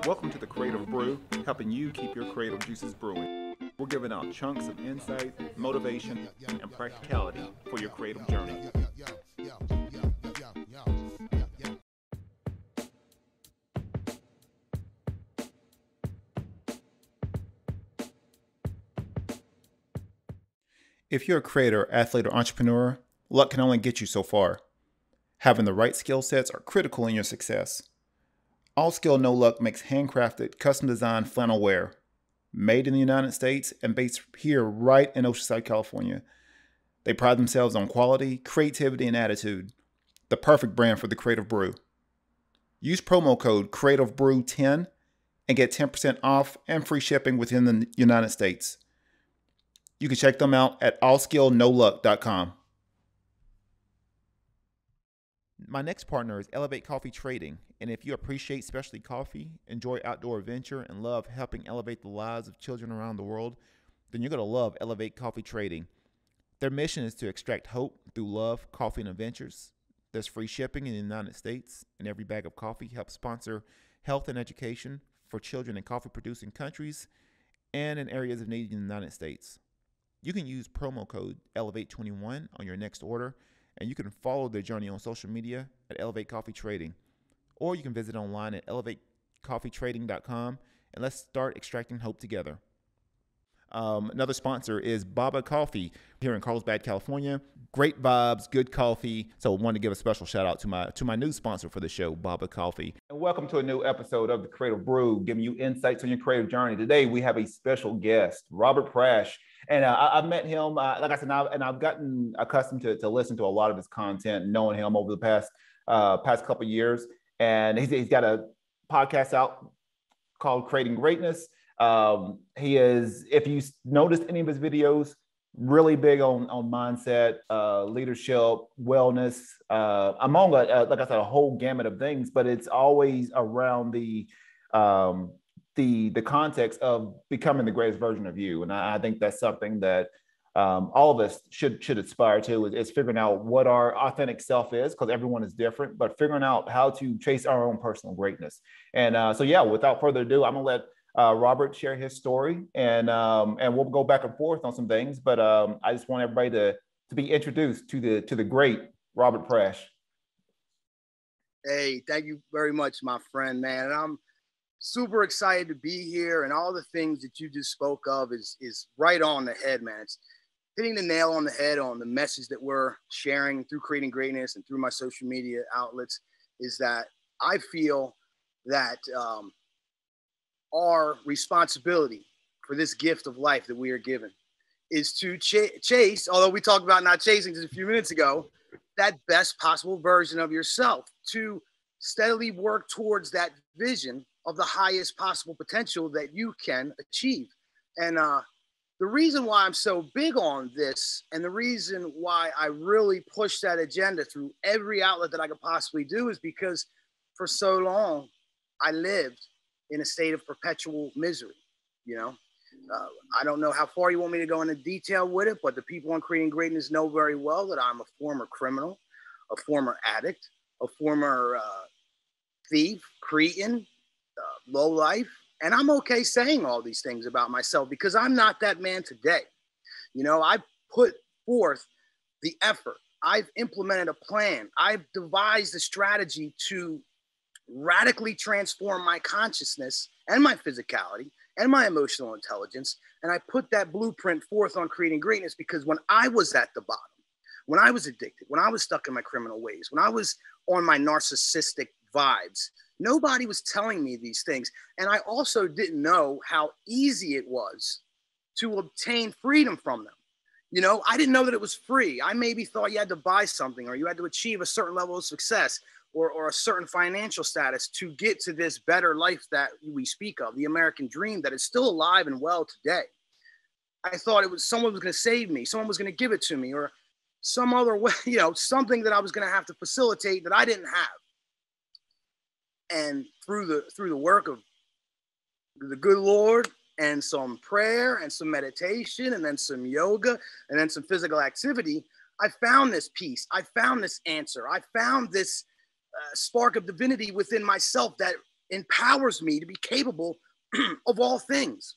Welcome to the Creative Brew, helping you keep your creative juices brewing. We're giving out chunks of insight, motivation, and practicality for your creative journey. If you're a creator, athlete, or entrepreneur, luck can only get you so far. Having the right skill sets are critical in your success. All Skill No Luck makes handcrafted, custom-designed flannel wear, made in the United States and based here right in Oceanside, California. They pride themselves on quality, creativity, and attitude, the perfect brand for the Creative Brew. Use promo code CreativeBrew10 and get 10% off and free shipping within the United States. You can check them out at allskillnoluck.com. My next partner is Elevate Coffee Trading, and if you appreciate specialty coffee, enjoy outdoor adventure, and love helping elevate the lives of children around the world, then you're going to love Elevate Coffee Trading. Their mission is to extract hope through love, coffee, and adventures. There's free shipping in the United States, and every bag of coffee helps sponsor health and education for children in coffee-producing countries and in areas of need in the United States. You can use promo code Elevate21 on your next order, and you can follow their journey on social media at Elevate Coffee Trading. Or you can visit online at elevatecoffeetrading.com, and let's start extracting hope together. Another sponsor is Baba Coffee here in Carlsbad, California. Great vibes, good coffee. So I wanted to give a special shout out to my new sponsor for the show, Baba Coffee. And welcome to a new episode of the Creative Brew, giving you insights on your creative journey. Today we have a special guest, Robert Prasch. And I've met him, like I said, I've gotten accustomed to listen to a lot of his content, knowing him over the past couple of years. And he's got a podcast out called Creating Greatness. He is, if you noticed any of his videos, really big on mindset, leadership, wellness, among like I said, a whole gamut of things. But it's always around the context of becoming the greatest version of you. And I think that's something that all of us should aspire to, is figuring out what our authentic self is, because everyone is different, but figuring out how to chase our own personal greatness. And so, yeah, without further ado, I'm going to let Robert share his story, and we'll go back and forth on some things. But I just want everybody to be introduced to the great Robert Prasch. Hey, thank you very much, my friend, man. And I'm super excited to be here, and all the things that you just spoke of is right on the head, man. It's hitting the nail on the head on the message that we're sharing through Creating Greatness and through my social media outlets, is that I feel that our responsibility for this gift of life that we are given is to chase, although we talked about not chasing just a few minutes ago, that best possible version of yourself, to steadily work towards that vision of the highest possible potential that you can achieve. And the reason why I'm so big on this, and the reason why I really push that agenda through every outlet that I could possibly do, is because for so long I lived in a state of perpetual misery. You know, I don't know how far you want me to go into detail with it, but the people on Creating Greatness know very well that I'm a former criminal, a former addict, a former thief, cretin, low life. And I'm okay saying all these things about myself, because I'm not that man today. You know, I put forth the effort. I've implemented a plan. I've devised a strategy to radically transform my consciousness and my physicality and my emotional intelligence. And I put that blueprint forth on Creating Greatness, because when I was at the bottom, when I was addicted, when I was stuck in my criminal ways, when I was on my narcissistic vibes, nobody was telling me these things. And I also didn't know how easy it was to obtain freedom from them. You know, I didn't know that it was free. I maybe thought you had to buy something, or you had to achieve a certain level of success, or a certain financial status to get to this better life that we speak of, the American dream that is still alive and well today. I thought it was someone was going to save me, someone was going to give it to me, or some other way, you know, something that I was going to have to facilitate that I didn't have. And through the work of the good Lord, and some prayer and some meditation, and then some yoga, and then some physical activity, I found this peace. I found this answer. I found this spark of divinity within myself that empowers me to be capable of all things.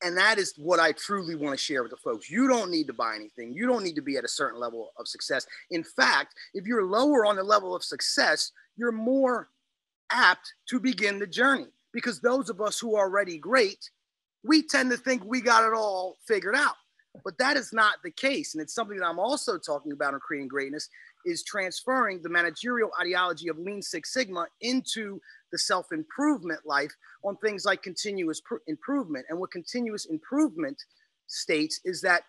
And that is what I truly want to share with the folks. You don't need to buy anything. You don't need to be at a certain level of success. In fact, if you're lower on the level of success, you're more apt to begin the journey, because those of us who are already great, we tend to think we got it all figured out. But that is not the case. And it's something that I'm also talking about in Creating Greatness, is transferring the managerial ideology of Lean Six Sigma into the self-improvement life on things like continuous improvement. And what continuous improvement states is that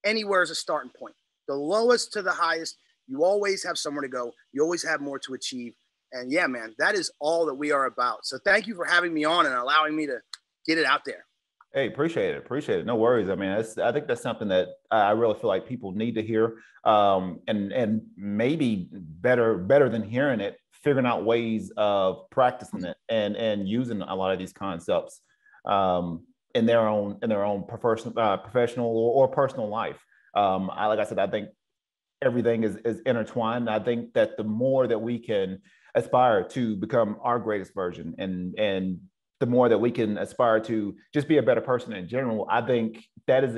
anywhere is a starting point. The lowest to the highest, you always have somewhere to go. You always have more to achieve. And yeah, man, that is all that we are about. So thank you for having me on and allowing me to get it out there. Hey, appreciate it. Appreciate it. No worries. I mean, I think that's something that I really feel like people need to hear. And maybe better than hearing it, figuring out ways of practicing it and using a lot of these concepts in their own professional or personal life. Like I said, I think everything is intertwined. I think that the more that we can aspire to become our greatest version, and the more that we can aspire to just be a better person in general, I think that is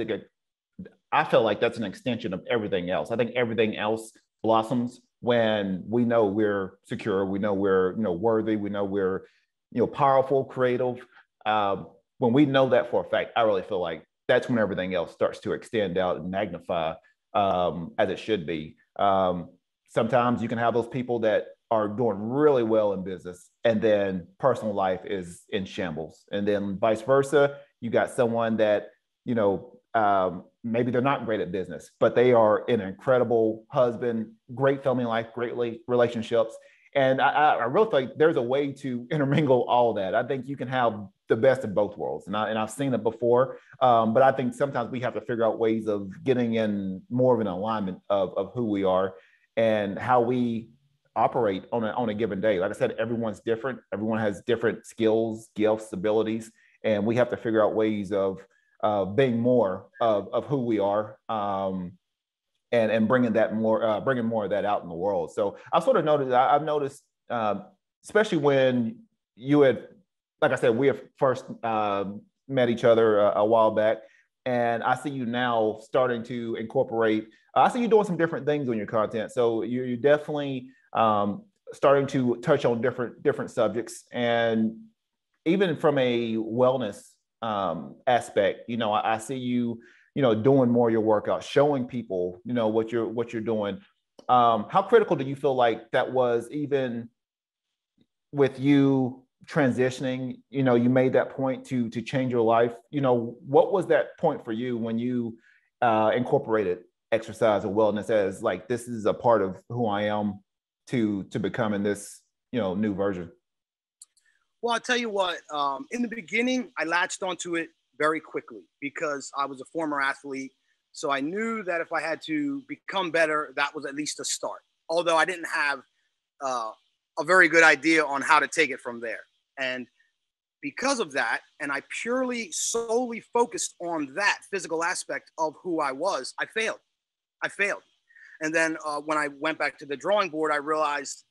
I feel like that's an extension of everything else. I think everything else blossoms when we know we're secure, we know we're worthy, we know we're powerful, creative. When we know that for a fact, I really feel like that's when everything else starts to extend out and magnify as it should be. Sometimes you can have those people that are doing really well in business, and then personal life is in shambles. And then vice versa, you got someone that, maybe they're not great at business, but they are an incredible husband, great family life, great relationships. And I really think there's a way to intermingle all that. I think you can have the best of both worlds. And I've seen it before, but I think sometimes we have to figure out ways of getting in more of an alignment of who we are and how we operate on a given day. Like I said, everyone's different. Everyone has different skills, gifts, abilities, and we have to figure out ways of being more of who we are, and bringing more of that out in the world. So I've sort of noticed. I've noticed, especially when you had, like I said, we have first met each other a while back, and I see you now starting to incorporate. I see you doing some different things on your content. So you're definitely starting to touch on different subjects, and even from a wellness aspect, I see you, doing more of your workouts, showing people, what you're doing. How critical do you feel like that was, even with you transitioning? You made that point to change your life. What was that point for you when you incorporated exercise or wellness as like, this is a part of who I am to becoming this, new version? Well, I'll tell you what, in the beginning, I latched onto it very quickly because I was a former athlete. So I knew that if I had to become better, that was at least a start. Although I didn't have a very good idea on how to take it from there. And because of that, and I solely focused on that physical aspect of who I was, I failed. And then when I went back to the drawing board, I realized,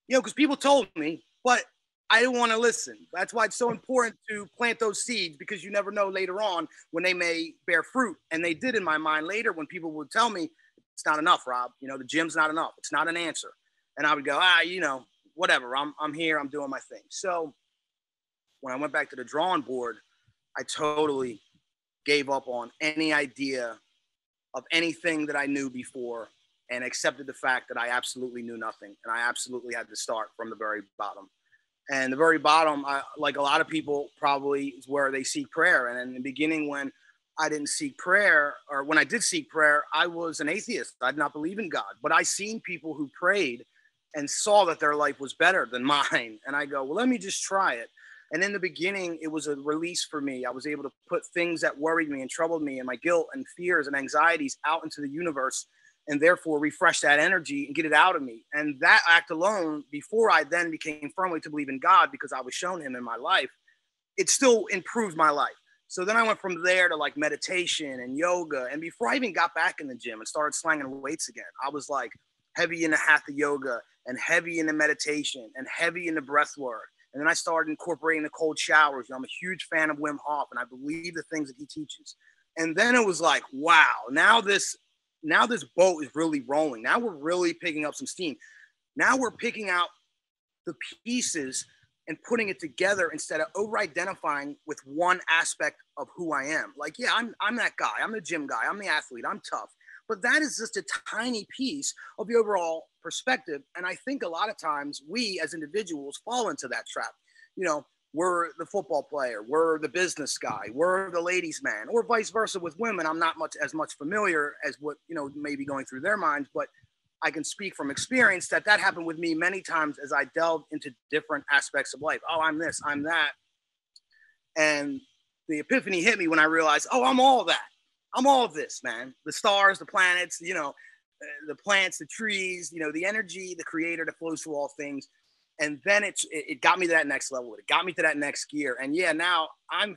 because people told me, but I didn't want to listen. That's why it's so important to plant those seeds, because you never know later on when they may bear fruit. And they did in my mind later when people would tell me, it's not enough, Rob. The gym's not enough. It's not an answer. And I would go, whatever. I'm here. I'm doing my thing. So when I went back to the drawing board, I totally gave up on any idea of anything that I knew before and accepted the fact that I absolutely knew nothing. And I absolutely had to start from the very bottom. And the very bottom, like a lot of people, probably is where they seek prayer. And in the beginning, when I didn't seek prayer, or when I did seek prayer, I was an atheist. I did not believe in God. But I seen people who prayed and saw that their life was better than mine. And I go, well, let me just try it. And in the beginning, it was a release for me. I was able to put things that worried me and troubled me and my guilt and fears and anxieties out into the universe, and therefore refresh that energy and get it out of me. And that act alone, before I then became firmly to believe in God, because I was shown him in my life, it still improved my life. So then I went from there to like meditation and yoga. And before I even got back in the gym and started slanging weights again, I was like heavy into hatha yoga and heavy in the meditation and heavy in the breath work. And then I started incorporating the cold showers. I'm a huge fan of Wim Hof, and I believe the things that he teaches. And then it was like, wow, now this boat is really rolling. Now we're really picking up some steam. Now we're picking out the pieces and putting it together instead of over-identifying with one aspect of who I am. Like, yeah, I'm that guy. I'm the gym guy. I'm the athlete. I'm tough. But that is just a tiny piece of the overall perspective. And I think a lot of times we as individuals fall into that trap. You know, we're the football player, we're the business guy, we're the ladies' man, or vice versa with women. I'm not as much familiar as what, you know, may be going through their minds, but I can speak from experience that happened with me many times as I delved into different aspects of life. Oh, I'm this, I'm that. And the epiphany hit me when I realized, oh, I'm all that. I'm all of this, man. The stars, the planets, you know, the plants, the trees, you know, the energy, the creator that flows through all things. And then it got me to that next level. It got me to that next gear. And yeah, now I'm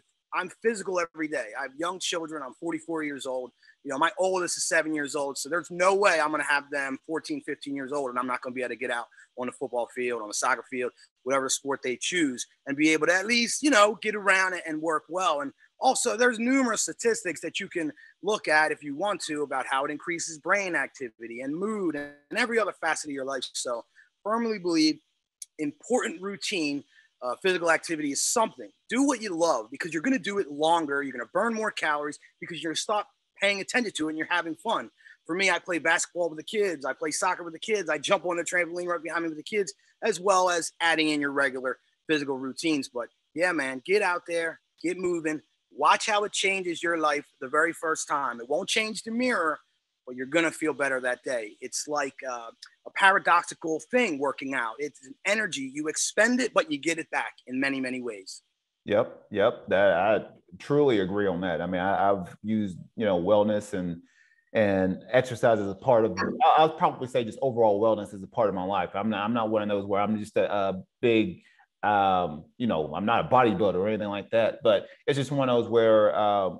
physical every day. I have young children. I'm 44 years old. You know, my oldest is 7 years old. So there's no way I'm going to have them 14, 15 years old, and I'm not going to be able to get out on the football field, on the soccer field, whatever sport they choose, and be able to at least, you know, get around it and work well. And also, there's numerous statistics that you can look at if you want to about how it increases brain activity and mood and every other facet of your life. So firmly believe important routine, physical activity is something. Do what you love because you're going to do it longer. You're going to burn more calories because you're going to stop paying attention to it and you're having fun. For me, I play basketball with the kids. I play soccer with the kids. I jump on the trampoline right behind me with the kids, as well as adding in your regular physical routines. But yeah, man, get out there, get moving. Watch how it changes your life the very first time. It won't change the mirror, but you're going to feel better that day. It's like a paradoxical thing working out. It's an energy. You expend it, but you get it back in many, many ways. Yep. That I truly agree on that. I mean, I've used, you know, wellness and exercise as a part of, I'll probably say just overall wellness is a part of my life. I'm not one of those where I'm just a big, you know, I'm not a bodybuilder or anything like that, but it's just one of those where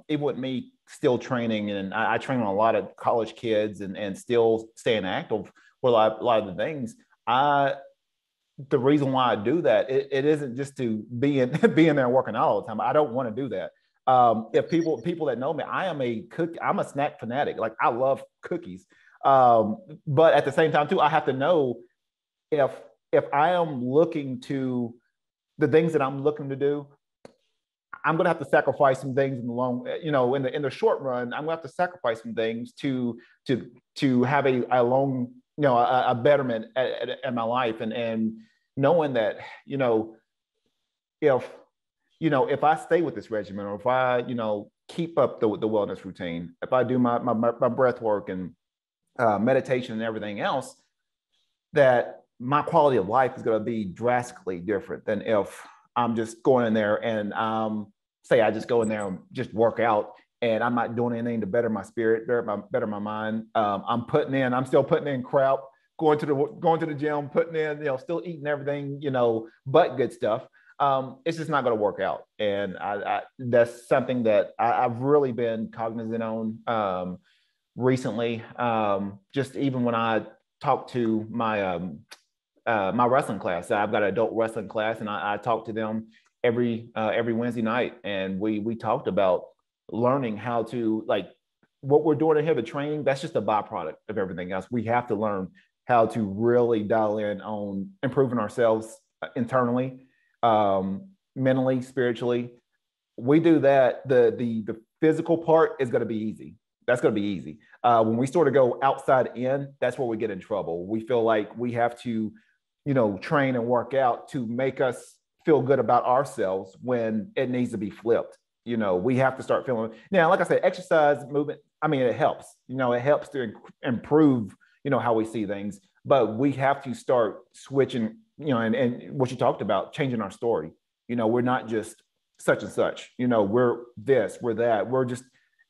even with me still training, and I train on a lot of college kids and still staying active with a lot of the things. The reason why I do that, it isn't just to be in there and working out all the time. I don't want to do that. If people that know me, I'm a snack fanatic. Like, I love cookies. But at the same time too, I have to know if I am looking to the things that I'm looking to do, I'm going to have to sacrifice some things in the long, you know, in the short run. I'm going to have to sacrifice some things to have a long, you know, a betterment at my life, and knowing that, you know, if I stay with this regimen, or if I, you know, keep up the wellness routine, if I do my breath work and meditation and everything else, that my quality of life is going to be drastically different than if I'm just going in there and say I just go in there and just work out, and I'm not doing anything to better my spirit, better my mind. I'm still putting in crap, going to the gym, putting in, you know, still eating everything, you know, but good stuff. It's just not going to work out. And I that's something that I've really been cognizant on recently. Just even when I talk to my my wrestling class, I've got an adult wrestling class, and I talk to them every Wednesday night, and we talked about learning how to, like, what we're doing in here, the training, that's just a byproduct of everything else. We have to learn how to really dial in on improving ourselves internally, mentally, spiritually. We do that. The physical part is going to be easy. That's going to be easy. When we sort of go outside in, that's where we get in trouble. We feel like we have to, you know, train and work out to make us feel good about ourselves, when it needs to be flipped. You know, we have to start feeling. Now, like I said, exercise, movement, I mean, it helps. You know, it helps to improve, you know, how we see things. But we have to start switching, you know, and what you talked about, changing our story. You know, we're not just such and such. You know, we're this, we're that. We're just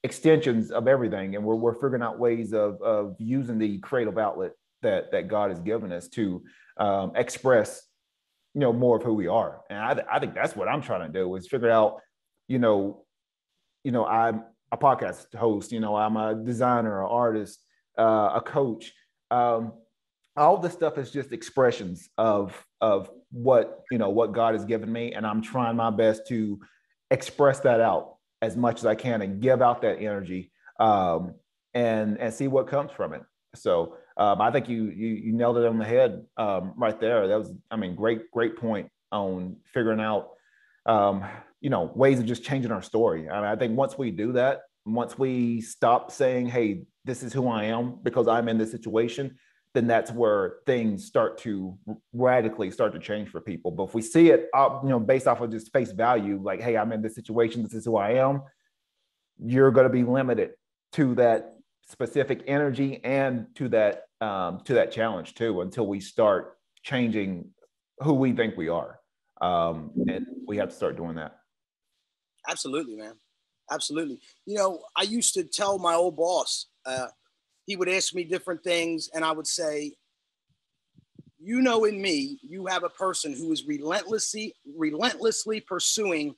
extensions of everything, and we're figuring out ways of using the creative outlet that God has given us to express, you know, more of who we are. And I think that's what I'm trying to do, is figure out, you know, I'm a podcast host, you know, I'm a designer, an artist, a coach. all this stuff is just expressions of what, what God has given me, and I'm trying my best to express that out as much as I can and give out that energy, and see what comes from it. So I think you nailed it on the head, right there. That was, great point on figuring out, ways of just changing our story. I think once we do that, once we stop saying, hey, this is who I am because I'm in this situation, then that's where things start to radically start to change for people. But if we see it, based off of just face value, like, hey, I'm in this situation, this is who I am, you're going to be limited to that specific energy and to that challenge too, until we start changing who we think we are. And we have to start doing that. Absolutely, man. Absolutely. I used to tell my old boss, he would ask me different things, and I would say, in me, you have a person who is relentlessly pursuing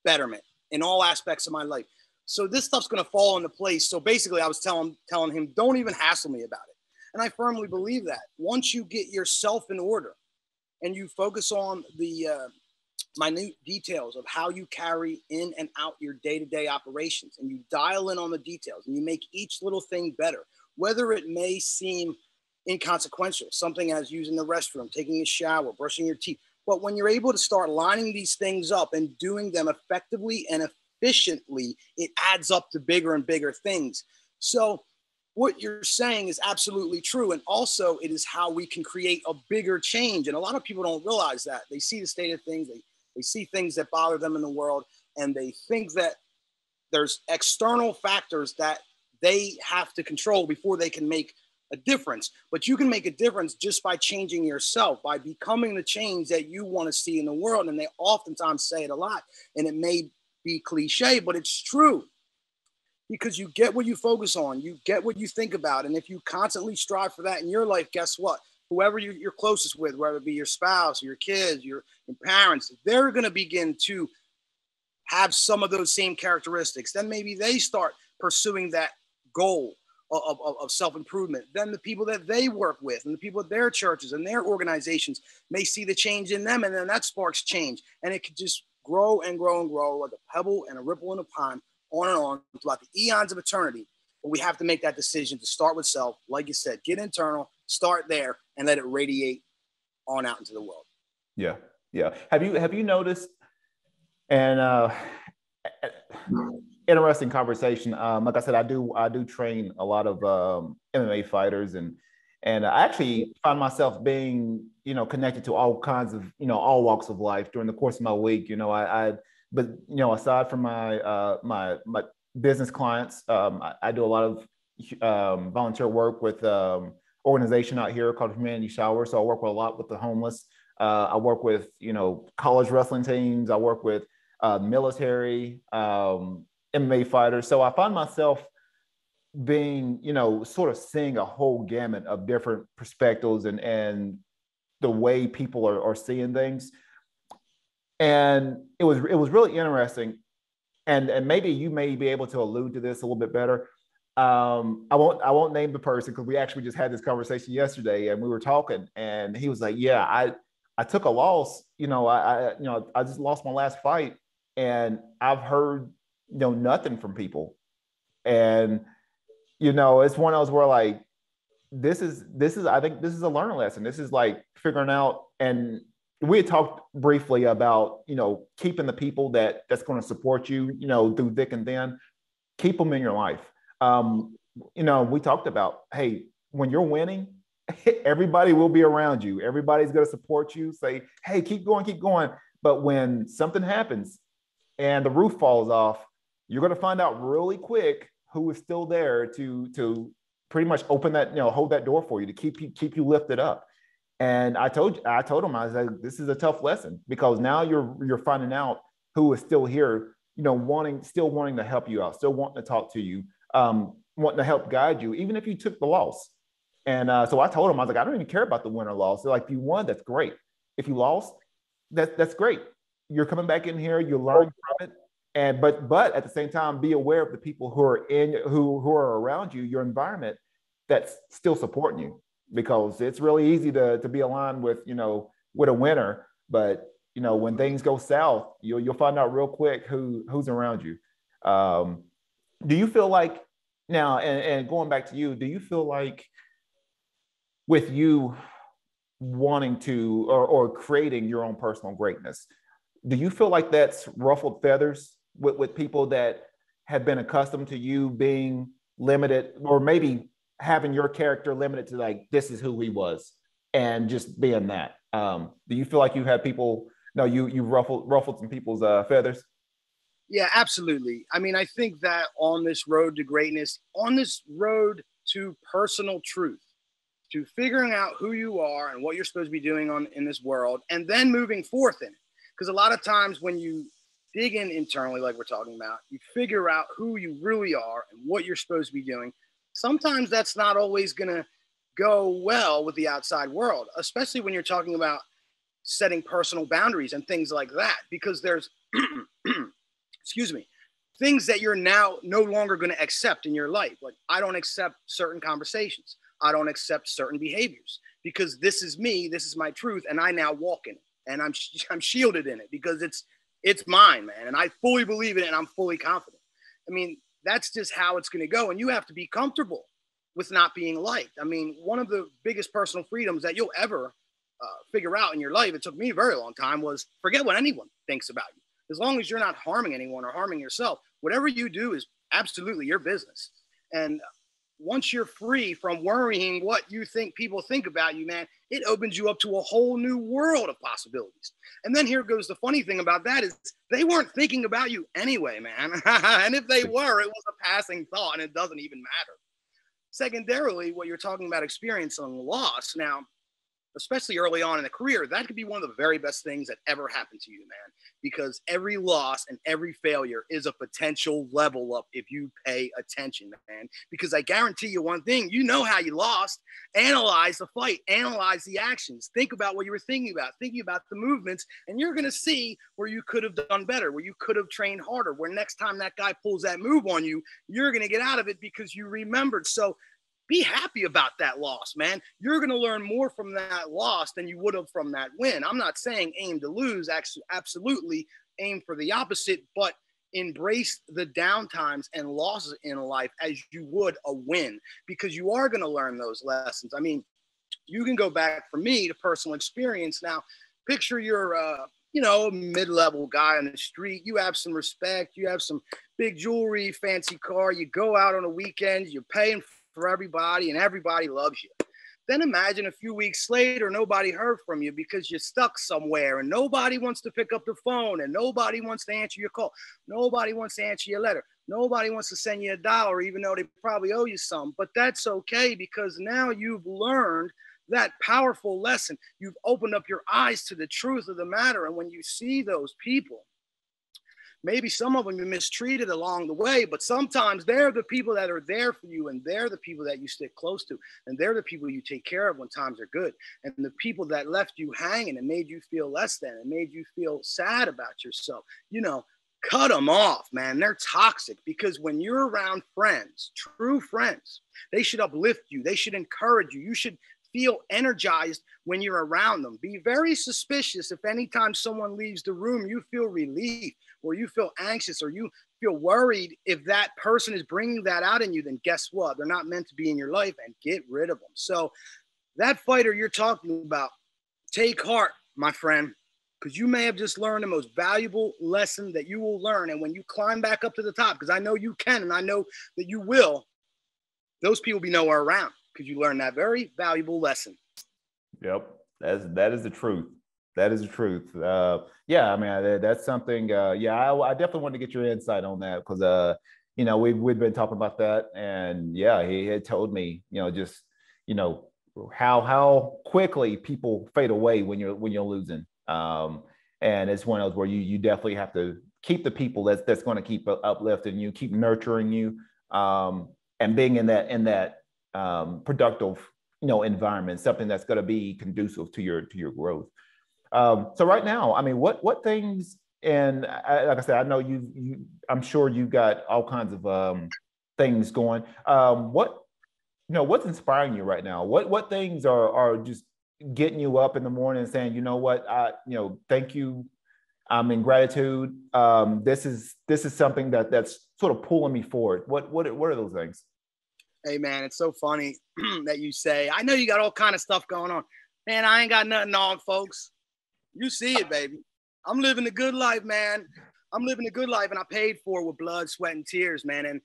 betterment in all aspects of my life. So this stuff's going to fall into place. So basically, I was telling him, don't even hassle me about it. And I firmly believe that once you get yourself in order and you focus on the minute details of how you carry in and out your day-to-day operations, and you dial in on the details and you make each little thing better, whether it may seem inconsequential, something as using the restroom, taking a shower, brushing your teeth. But when you're able to start lining these things up and doing them effectively and efficiently, it adds up to bigger and bigger things. So what you're saying is absolutely true. And also it is how we can create a bigger change. And a lot of people don't realize that. They see the state of things. They see things that bother them in the world, and they think that there's external factors that they have to control before they can make a difference. But you can make a difference just by changing yourself, by becoming the change that you want to see in the world. And they oftentimes say it a lot, and it may be cliche, but it's true, because you get what you focus on, you get what you think about. And if you constantly strive for that in your life, guess what? Whoever you're closest with, whether it be your spouse, your kids, your parents, they're going to begin to have some of those same characteristics. Then maybe they start pursuing that goal of self-improvement. Then the people that they work with and the people at their churches and their organizations may see the change in them, and then that sparks change. And it could just grow and grow and grow like a pebble and a ripple in a pond, on and on throughout the eons of eternity. But we have to make that decision to start with self. Like you said, get internal, start there, and let it radiate on out into the world. Yeah. Yeah. Have you noticed, and interesting conversation. Like I said, I do train a lot of MMA fighters, and I actually find myself being, connected to all kinds of, all walks of life during the course of my week. But aside from my business clients, I do a lot of volunteer work with organization out here called Humanity Shower. So I work a lot with the homeless. I work with college wrestling teams. I work with military, MMA fighters. So I find myself being, sort of seeing a whole gamut of different perspectives and the way people are seeing things. And it was really interesting. And maybe you may be able to allude to this a little bit better. I won't name the person, because we actually just had this conversation yesterday, and we were talking, and he was like, yeah, I took a loss. I just lost my last fight, and I've heard, nothing from people. And, it's one of those where, like, this is, I think this is a learning lesson. This is like figuring out, and we had talked briefly about, keeping the people that's going to support you, through thick and thin, keep them in your life. We talked about, hey, when you're winning, everybody will be around you. Everybody's going to support you, say, hey, keep going, keep going. But when something happens and the roof falls off, you're going to find out really quick who is still there to pretty much open that, hold that door for you, to keep you lifted up. And I told him, I was like, this is a tough lesson, because now you're finding out who is still here, still wanting to help you out, still wanting to talk to you, wanting to help guide you, even if you took the loss. And so I told him, I was like, I don't even care about the win or loss. So, like, if you won, that's great. If you lost, that's great. You're coming back in here, you're learning from it. And but at the same time, be aware of the people who are around you, your environment, that's still supporting you. because it's really easy to be aligned with, with a winner. But, when things go south, you'll find out real quick who's around you. Do you feel like now, and going back to you, do you feel like with you wanting to or creating your own personal greatness, do you feel like that's ruffled feathers with people that have been accustomed to you being limited, or maybe having your character limited to like, this is who he was and just being that? Do you feel like you've had people, no, you ruffled some people's feathers? Yeah, absolutely. I mean, I think that on this road to greatness, on this road to personal truth, to figuring out who you are and what you're supposed to be doing in this world, and then moving forth in it. Because a lot of times when you dig in internally, like we're talking about, you figure out who you really are and what you're supposed to be doing. Sometimes that's not always going to go well with the outside world, especially when you're talking about setting personal boundaries and things like that, because there's, excuse me, things that you're now no longer going to accept in your life. Like, I don't accept certain conversations. I don't accept certain behaviors because this is me, this is my truth, and I now walk in it, and I'm shielded in it because it's mine, man, and I fully believe in it, and I'm fully confident. I mean, that's just how it's going to go, and you have to be comfortable with not being liked. I mean, one of the biggest personal freedoms that you'll ever figure out in your life, it took me a very long time, was forget what anyone thinks about you. As long as you're not harming anyone or harming yourself, whatever you do is absolutely your business. And once you're free from worrying what you think people think about you, man, it opens you up to a whole new world of possibilities. And then here goes the funny thing about that is they weren't thinking about you anyway, man. And if they were, it was a passing thought and it doesn't even matter. Secondarily, what you're talking about experiencing loss. Now, especially early on in the career, that could be one of the very best things that ever happened to you, man, because every loss and every failure is a potential level up if you pay attention, man, because I guarantee you one thing, you know how you lost. Analyze the fight, analyze the actions, think about what you were thinking about the movements, and you're going to see where you could have done better, where you could have trained harder, where next time that guy pulls that move on you, you're going to get out of it because you remembered. So be happy about that loss, man. You're going to learn more from that loss than you would have from that win. I'm not saying aim to lose, actually, absolutely aim for the opposite, but embrace the downtimes and losses in life as you would a win, because you are going to learn those lessons. I mean, you can go back for me to personal experience. Now, picture you're a mid-level guy on the street. You have some respect. You have some big jewelry, fancy car. You go out on the weekends. You're paying for everybody and everybody loves you. Then imagine a few weeks later, nobody heard from you because you're stuck somewhere and nobody wants to pick up the phone and nobody wants to answer your call. Nobody wants to answer your letter. Nobody wants to send you $1, even though they probably owe you some. But that's okay, because now you've learned that powerful lesson. You've opened up your eyes to the truth of the matter. And when you see those people, maybe some of them you mistreated along the way, but sometimes they're the people that are there for you, and they're the people that you stick close to, and they're the people you take care of when times are good. And the people that left you hanging and made you feel less than and made you feel sad about yourself, cut them off, man. They're toxic, because when you're around friends, true friends, they should uplift you. They should encourage you. You should feel energized when you're around them. Be very suspicious if anytime someone leaves the room, you feel relief or you feel anxious or you feel worried. If that person is bringing that out in you, then guess what? They're not meant to be in your life, and get rid of them. So that fighter you're talking about, take heart, my friend, because you may have just learned the most valuable lesson that you will learn. And when you climb back up to the top, because I know you can and I know that you will, those people will be nowhere around, because you learned that very valuable lesson. Yep, that is the truth. That is the truth. Yeah, I mean, that's something. I definitely wanted to get your insight on that, because we've been talking about that, and yeah, he had told me, just how quickly people fade away when you're losing. And it's one of those where you definitely have to keep the people that's going to keep uplifting you, keep nurturing you, and being in that productive environment, something that's going to be conducive to your growth. So right now, I mean, what things, and like I said, I know I'm sure you've got all kinds of things going. What what's inspiring you right now? What things are just getting you up in the morning and saying, you know what, thank you. I'm in gratitude. This is something that's sort of pulling me forward. What are those things? Hey man, it's so funny that you say, I know you got all kind of stuff going on. Man, I ain't got nothing on, folks. You see it, baby. I'm living a good life, man. I'm living a good life, and I paid for it with blood, sweat, and tears, man. And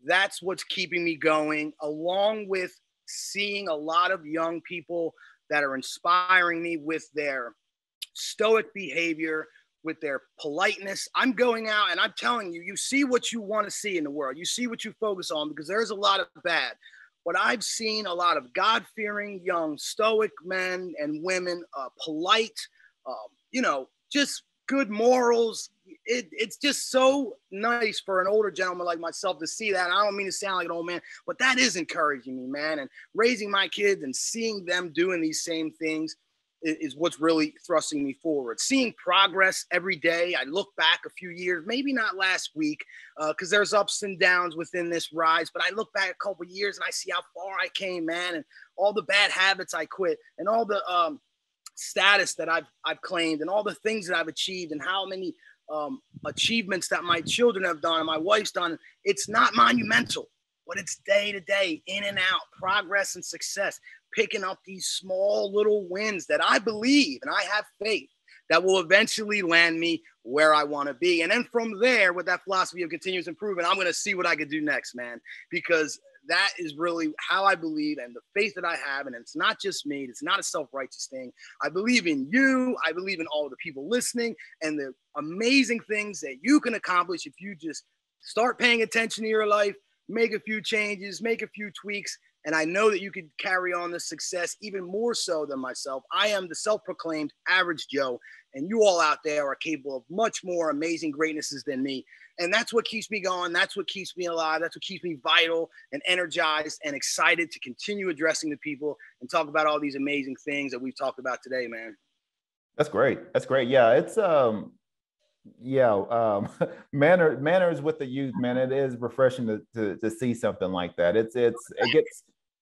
that's what's keeping me going, along with seeing a lot of young people that are inspiring me with their stoic behavior, with their politeness. I'm going out and I'm telling you, you see what you want to see in the world. You see what you focus on, because there's a lot of bad. But I've seen a lot of God-fearing young stoic men and women, polite, just good morals. It's just so nice for an older gentleman like myself to see that. And I don't mean to sound like an old man, but that is encouraging me, man. And raising my kids and seeing them doing these same things is what's really thrusting me forward. Seeing progress every day. I look back a few years, maybe not last week, because there's ups and downs within this rise, but I look back a couple of years and I see how far I came, man, and all the bad habits I quit, and all the status that I've claimed, and all the things that I've achieved, and how many achievements that my children have done and my wife's done. It's not monumental, but it's day to day, in and out, progress and success, picking up these small little wins that I believe, and I have faith that will eventually land me where I want to be. And then from there, with that philosophy of continuous improvement, I'm going to see what I could do next, man, because that is really how I believe, and the faith that I have. And it's not just me. It's not a self-righteous thing. I believe in you. I believe in all the people listening, and the amazing things that you can accomplish if you just start paying attention to your life, make a few changes, make a few tweaks. And I know that you could carry on this success even more so than myself. I am the self-proclaimed average Joe, and you all out there are capable of much more amazing greatnesses than me. And that's what keeps me going. That's what keeps me alive. That's what keeps me vital and energized and excited to continue addressing the people and talk about all these amazing things that we've talked about today, man. That's great. That's great. Yeah, it's manners with the youth, man. It is refreshing to see something like that.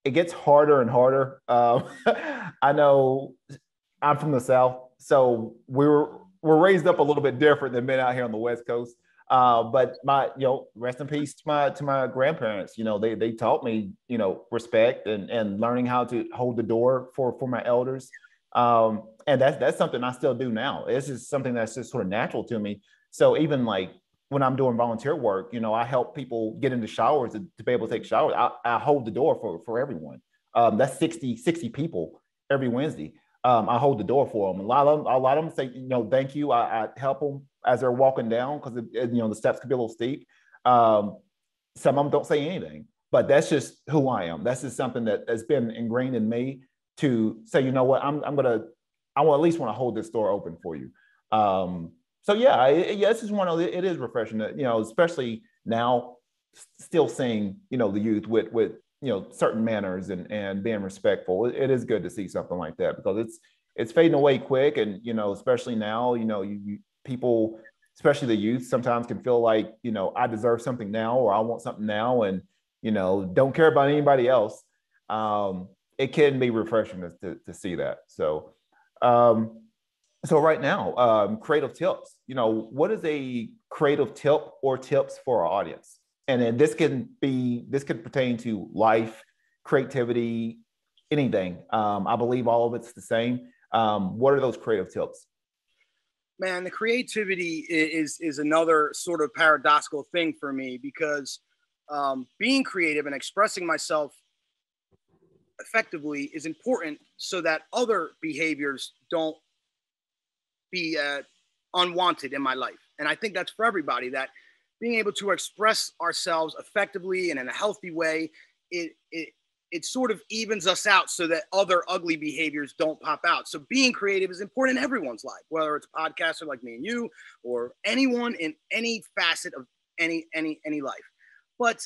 It gets harder and harder. I know I'm from the South, so we're raised up a little bit different than men out here on the West Coast. But rest in peace to my grandparents. They taught me, respect and learning how to hold the door for my elders. And that's something I still do now. It's just something that's just sort of natural to me. So even like when I'm doing volunteer work, I help people get into showers to be able to take showers. I hold the door for everyone. That's 60 people every Wednesday. I hold the door for them. A lot of them say, thank you. I help them as they're walking down, because the steps could be a little steep. Some of them don't say anything, but that's just who I am. That's just something that has been ingrained in me to say, you know what, I will at least want to hold this door open for you. So yeah, it's just it is refreshing that, especially now, still seeing, the youth with certain manners and being respectful. It is good to see something like that, because it's fading away quick. And, especially now, people, especially the youth, sometimes can feel like, I deserve something now, or I want something now, and, don't care about anybody else. It can be refreshing to see that. So right now, creative tips, what is a creative tip or tips for our audience? And then this could pertain to life, creativity, anything. I believe all of it's the same. What are those creative tips? Man, the creativity is another sort of paradoxical thing for me, because being creative and expressing myself effectively is important so that other behaviors don't be unwanted in my life. And I think that's for everybody, that being able to express ourselves effectively and in a healthy way, it sort of evens us out so that other ugly behaviors don't pop out. So being creative is important in everyone's life, whether it's a podcaster like me and you, or anyone in any facet of any life. But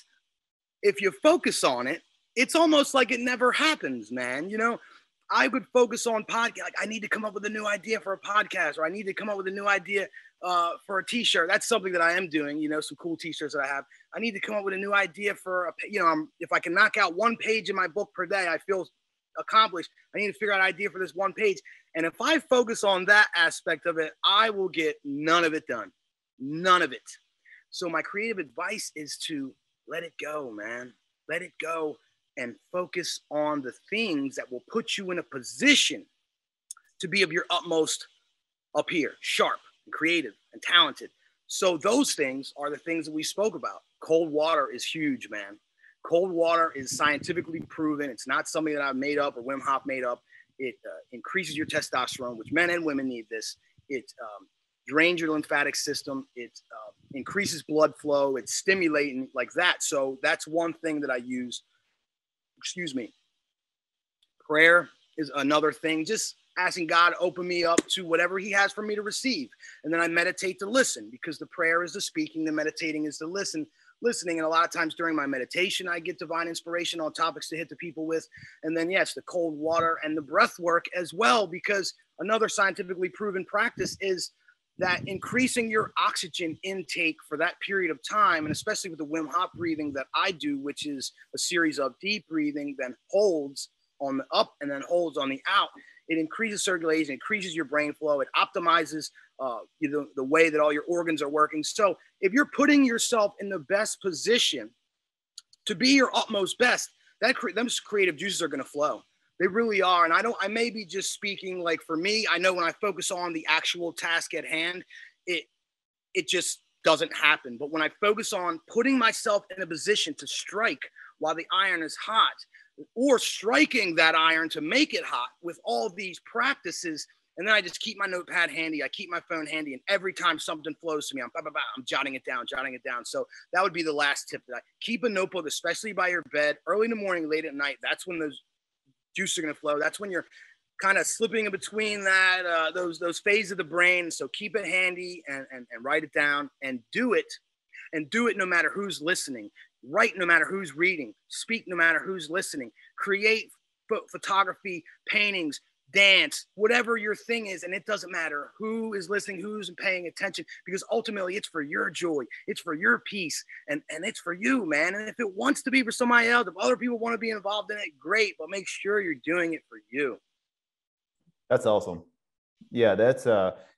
if you focus on it, it's almost like it never happens, man. I would focus on podcast. Like, I need to come up with a new idea for a podcast, or I need to come up with a new idea for a t-shirt. That's something that I am doing, you know, some cool t-shirts that I have. I need to come up with a new idea for, if I can knock out one page in my book per day, I feel accomplished. I need to figure out an idea for this one page. And if I focus on that aspect of it, I will get none of it done. None of it. So my creative advice is to let it go, man. Let it go and focus on the things that will put you in a position to be of your utmost up here, sharp, and creative, and talented. So those things are the things that we spoke about. Cold water is huge, man. Cold water is scientifically proven. It's not something that I've made up or Wim Hof made up. It increases your testosterone, which men and women need this. It drains your lymphatic system. It increases blood flow. It's stimulating like that. So that's one thing that I use. Excuse me. Prayer is another thing. Just asking God to open me up to whatever he has for me to receive. And then I meditate to listen, because the prayer is the speaking, the meditating is the listening. And a lot of times during my meditation, I get divine inspiration on topics to hit the people with. And then, yes, the cold water and the breath work as well, because another scientifically proven practice is that increasing your oxygen intake for that period of time, and especially with the Wim Hof breathing that I do, which is a series of deep breathing, then holds on the up and then holds on the out. It increases circulation, increases your brain flow. It optimizes the way that all your organs are working. So if you're putting yourself in the best position to be your utmost best, those creative juices are going to flow. They really are. And I may be just speaking like for me. I know when I focus on the actual task at hand, it just doesn't happen. But when I focus on putting myself in a position to strike while the iron is hot, or striking that iron to make it hot with all these practices. And then I just keep my notepad handy. I keep my phone handy. And every time something flows to me, I'm jotting it down. So that would be the last tip. That I keep a notebook, especially by your bed, early in the morning, late at night. That's when those juices are going to flow. That's when you're kind of slipping in between that, those phases of the brain. So keep it handy and write it down and do it. And do it no matter who's listening. Write no matter who's reading. Speak no matter who's listening. Create photography, paintings, dance, whatever your thing is. And it doesn't matter who is listening, who's paying attention, because ultimately it's for your joy. It's for your peace. And it's for you, man. And if it wants to be for somebody else, if other people want to be involved in it, great. But make sure you're doing it for you. That's awesome. Yeah, that's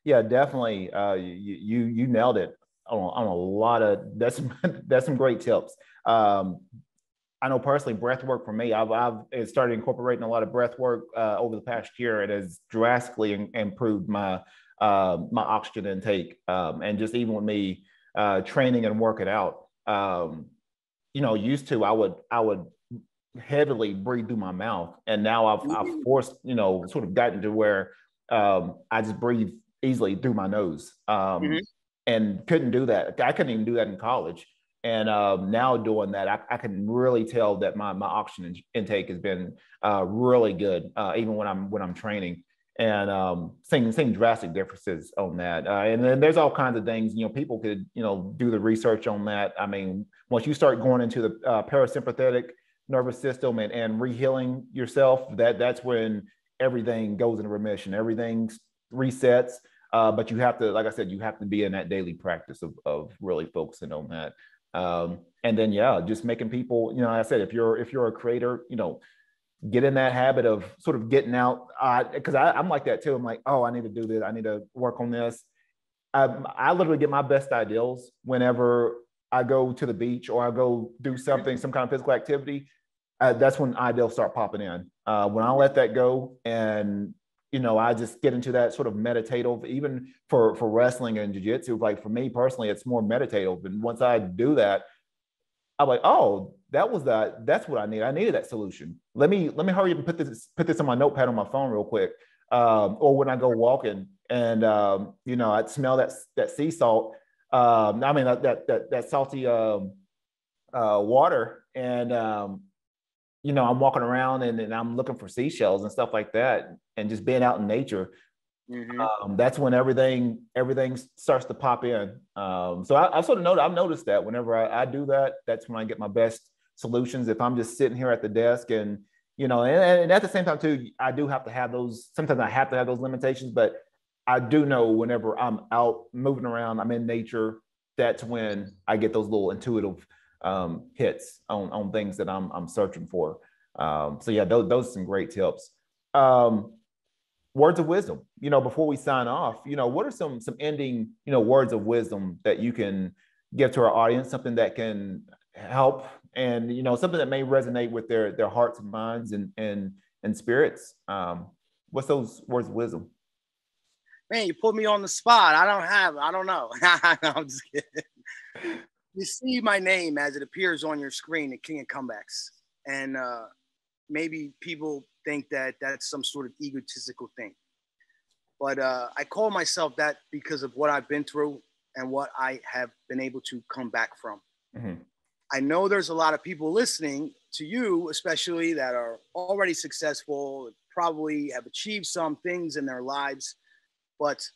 definitely. You nailed it on a lot of that's some great tips. I know personally, breath work for me, I've started incorporating a lot of breath work over the past year. It has drastically improved my oxygen intake, and just even with me training and working out. Used to I would heavily breathe through my mouth, and now I've forced, sort of gotten to where I just breathe easily through my nose, and couldn't do that. I couldn't even do that in college. And now doing that, I can really tell that my oxygen intake has been really good, even when I'm training, and seeing drastic differences on that. And then there's all kinds of things, people could, do the research on that. I mean, once you start going into the parasympathetic nervous system and rehealing yourself, that's when everything goes into remission, everything resets. But you have to, like I said, you have to be in that daily practice of really focusing on that. And then, just making people, like I said, if you're a creator, get in that habit of sort of getting out, because I'm like that too. I'm like, oh, I need to do this. I need to work on this. I literally get my best ideas whenever I go to the beach or I go do something, some kind of physical activity. That's when ideas start popping in. When I let that go and, I just get into that sort of meditative, even for wrestling and jiu-jitsu, like for me personally, it's more meditative. And once I do that, I'm like, oh, that's what I need. I needed that solution. Let me hurry up and put this on my notepad on my phone real quick. Or when I go walking and, I'd smell that sea salt. That salty water. And, I'm walking around and I'm looking for seashells and stuff like that, and just being out in nature. That's when everything starts to pop in. So I've noticed that whenever I do that, that's when I get my best solutions. If I'm just sitting here at the desk and, and at the same time too, I do have to have those, sometimes I have to have those limitations, but I do know whenever I'm out moving around, I'm in nature, that's when I get those little intuitive hits on things that I'm searching for. So yeah, those are some great tips. Um, Words of wisdom, before we sign off, what are some ending, words of wisdom that you can give to our audience, something that can help and, something that may resonate with their hearts and minds and spirits. What's those words of wisdom? Man, you put me on the spot. I don't know. I'm just kidding. You see my name as it appears on your screen at King of Comebacks. And maybe people think that that's some sort of egotistical thing. But I call myself that because of what I've been through and what I have been able to come back from. Mm-hmm. I know there's a lot of people listening to you, especially that are already successful, probably have achieved some things in their lives. But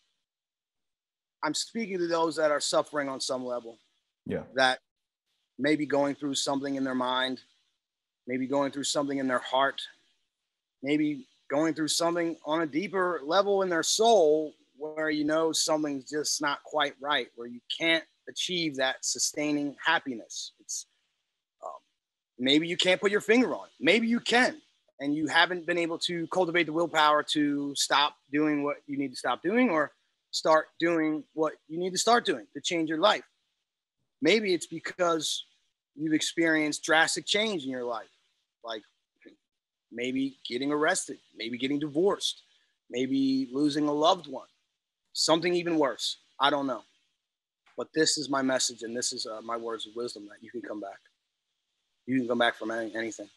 I'm speaking to those that are suffering on some level. Yeah. That may be going through something in their mind, maybe going through something in their heart, maybe going through something on a deeper level in their soul where something's just not quite right, where you can't achieve that sustaining happiness. It's maybe you can't put your finger on it. Maybe you can, and you haven't been able to cultivate the willpower to stop doing what you need to stop doing or start doing what you need to start doing to change your life. Maybe it's because you've experienced drastic change in your life, like maybe getting arrested, maybe getting divorced, maybe losing a loved one, something even worse. I don't know. But this is my message, and this is my words of wisdom, that you can come back. You can come back from anything.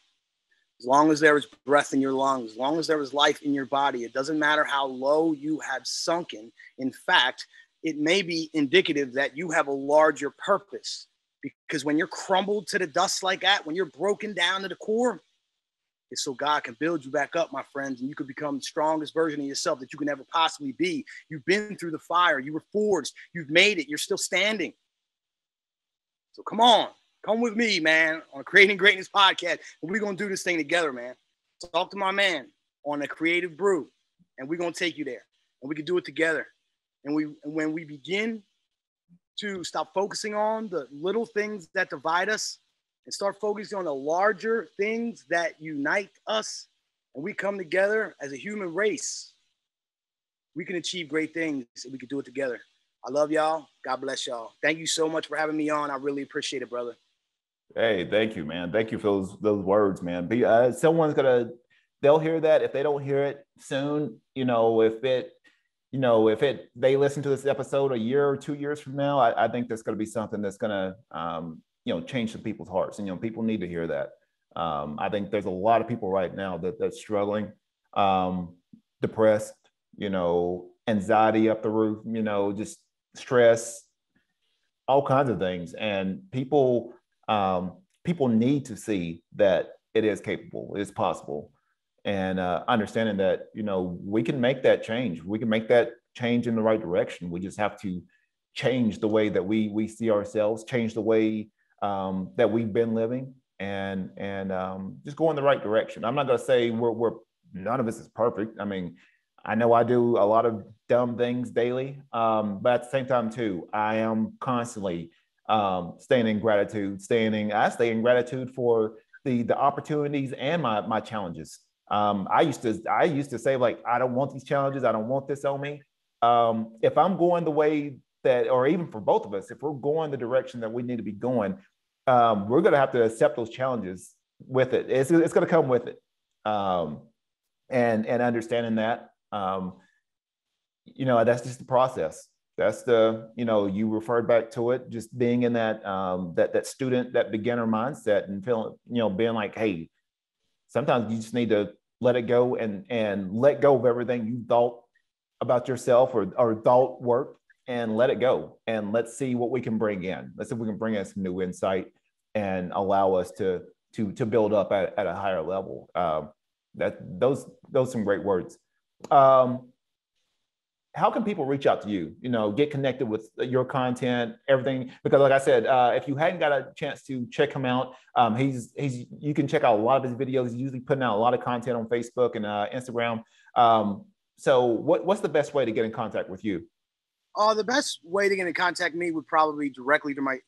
As long as there is breath in your lungs, as long as there is life in your body, it doesn't matter how low you have sunken. In fact, it may be indicative that you have a larger purpose, because when you're crumbled to the dust like that, when you're broken down to the core, it's so God can build you back up, my friends, and you could become the strongest version of yourself that you can ever possibly be. You've been through the fire. You were forged. You've made it. You're still standing. So come on. Come with me, man, on Creating Greatness podcast. And we're going to do this thing together, man. Talk to my man on the Creative Brew, and we're going to take you there. And we can do it together. And when we begin to stop focusing on the little things that divide us and start focusing on the larger things that unite us, and we come together as a human race, we can achieve great things, and we can do it together. I love y'all. God bless y'all. Thank you so much for having me on. I really appreciate it, brother. Hey, thank you, man. Thank you for those words, man. Someone's they'll hear that. If they don't hear it soon, if they listen to this episode a year or 2 years from now, I think that's going to be something that's going to, change some people's hearts. And, people need to hear that. I think there's a lot of people right now that's struggling, depressed, anxiety up the roof, just stress, all kinds of things. And people need to see that it is capable, it is possible. And understanding that, we can make that change. We can make that change in the right direction. We just have to change the way that we see ourselves, change the way that we've been living, and just go in the right direction. I'm not going to say we're none of us is perfect. I mean, I know I do a lot of dumb things daily, but at the same time too, I am constantly staying in gratitude, I stay in gratitude for the opportunities and my challenges. I used to say, like, I don't want these challenges. I don't want this on me. If I'm going the way that, or even for both of us, if we're going the direction that we need to be going, we're going to have to accept those challenges with it. It's going to come with it. And understanding that, that's just the process. That's you referred back to it, just being in that student, that beginner mindset, and feeling, being like, hey, sometimes you just need to let it go and let go of everything you thought about yourself or thought worked, and let it go. And let's see what we can bring in. Let's see if we can bring in some new insight and allow us to build up at a higher level. Those some great words. How can people reach out to you, get connected with your content, everything? Because like I said, if you hadn't got a chance to check him out, you can check out a lot of his videos. He's usually putting out a lot of content on Facebook and Instagram. So what's the best way to get in contact with you? The best way to get in contact me would probably be directly to my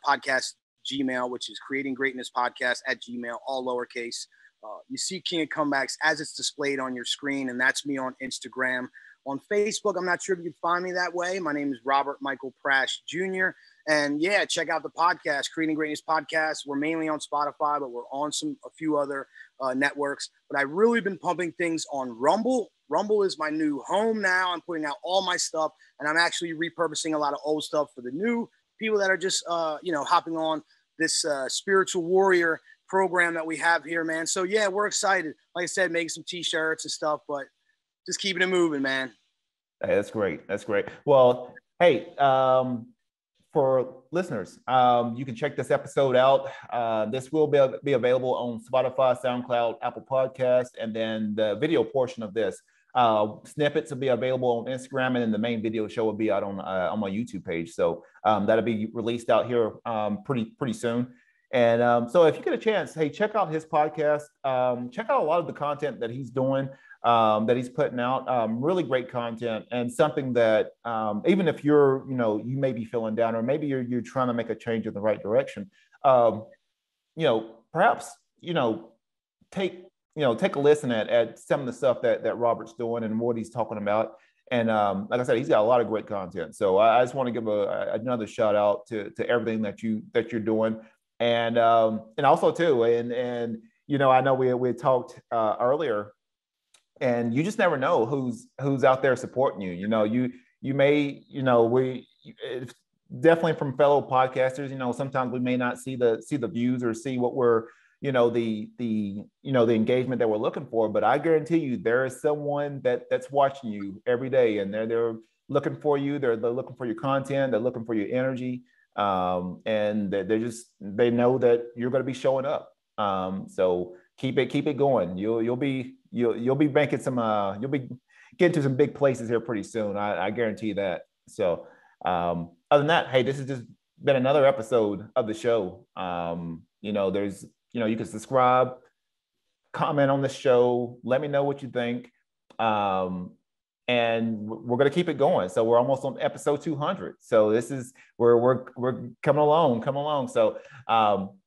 podcast Gmail, which is Creating Greatness Podcast at Gmail, all lowercase. You see King of Comebacks as it's displayed on your screen, and that's me on Instagram. On Facebook, I'm not sure if you can find me that way. My name is Robert Michael Prasch Jr. And yeah, check out the podcast, Creating Greatness Podcast. We're mainly on Spotify, but we're on a few other networks. But I've really been pumping things on Rumble. Rumble is my new home now. I'm putting out all my stuff, and I'm actually repurposing a lot of old stuff for the new people that are just, hopping on this spiritual warrior program that we have here, man. So yeah, we're excited. Like I said, making some t-shirts and stuff, but just keeping it moving, man. Hey, that's great. That's great. Well, hey, for listeners, you can check this episode out. This will be available on Spotify, SoundCloud, Apple Podcasts, and then the video portion of this. Snippets will be available on Instagram, and then the main video show will be out on my YouTube page. So that'll be released out here pretty soon. And so if you get a chance, hey, check out his podcast. Check out a lot of the content that he's doing, that he's putting out. Really great content, and something that even if you're, you may be feeling down, or maybe you're trying to make a change in the right direction, perhaps, take a listen at some of the stuff that Robert's doing and what he's talking about. And like I said, he's got a lot of great content. So I just want to give another shout out to everything that you're doing. And also too, and I know we talked earlier, and you just never know who's out there supporting you. You may, definitely from fellow podcasters, sometimes we may not see the views or see what we're, the engagement that we're looking for, but I guarantee you there is someone that's watching you every day, and they're looking for you. They're looking for your content. They're looking for your energy. And they know that you're going to be showing up. So keep it going. You'll be making some, you'll be getting to some big places here pretty soon. I guarantee that. So, other than that, hey, this has just been another episode of the show. There's, you can subscribe, comment on the show, let me know what you think. And we're going to keep it going. So we're almost on episode 200. So this is we're coming along. So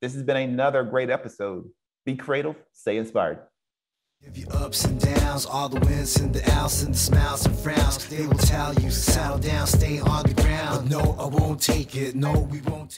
this has been another great episode. Be creative, stay inspired. Give you ups and downs, all the wins and the outs and the smiles and frowns. They will tell you, settle down, stay on the ground. But no, I won't take it. No, we won't take it.